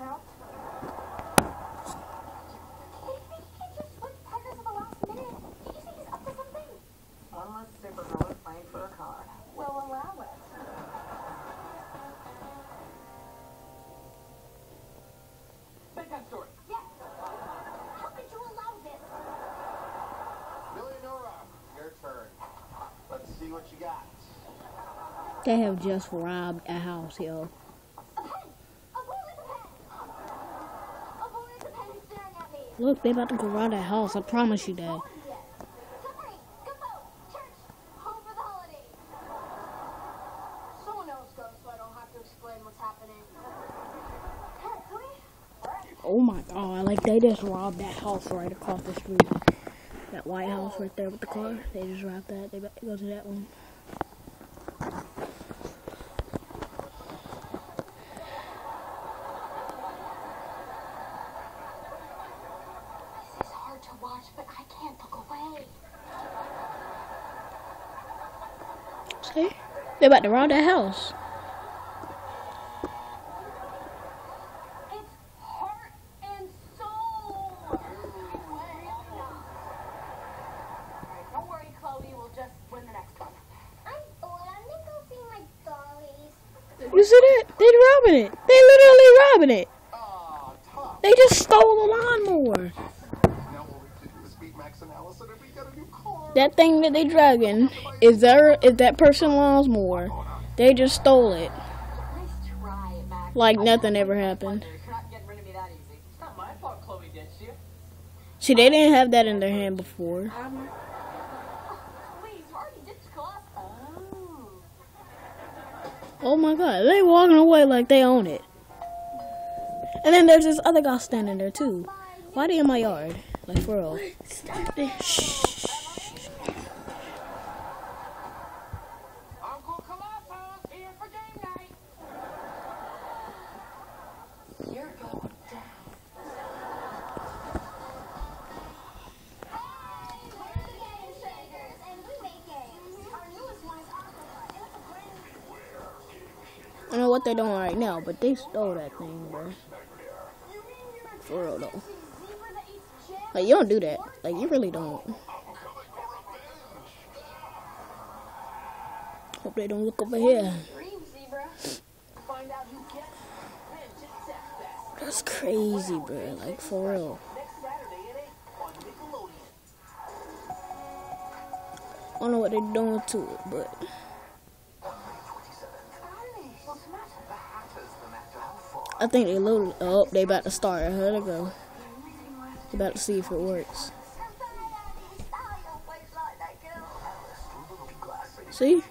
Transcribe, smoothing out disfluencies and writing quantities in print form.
out? Unless Superhero's playing for a car. We'll allow it. Bedtime story. Yes. How could you allow this? Millionora, your turn. Let's see what you got. They have just robbed a house, yo. A pen! A boy with a pen! A boy with a pen is staring at me. Look, they about to go rob that house. I promise you that. Summary, Gumbo, church, home for the holiday. Someone else goes so I don't have to explain what's happening. Oh my god, like they just robbed that house right across the street. That white house right there with the car. They just robbed that. They about to go to that one. This is hard to watch, but I can't look away. See? They about to rob that house. It's heart and soul. Alright, don't worry, Chloe. We'll just win the next one. I'm bored. I'm gonna go see my dollies. You see that? They robbing it. They literally robbing it. They just stole a lawnmower. That thing that they dragging is that person's lawnmower. They just stole it. Nice try, Max. Like nothing ever happened. You're not getting rid of me that easy. It's not my fault Chloe ditched you. See, they didn't have that in their hand before. Please, already ditched class. Oh. Oh my god, they walking away like they own it. And then there's this other guy standing there too. Why are they in my yard? Like for real. Shh. Uncle Colossus here for game night. You're going down. Hey, we're the Game Shakers, and we make games. Our newest one is Aqua, and it's a brand I don't know what they're doing right now, but they stole that thing, bro. For real though. Like you don't do that. Like you really don't. Hope they don't look over here. Dream, zebra. Find out who gets it. That's crazy, bro. Like for real. Next Saturday at 8 on Nickelodeon. I don't know what they're doing to it, but I think they loaded. Oh, they about to start. Here they go. They about to see if it works. See?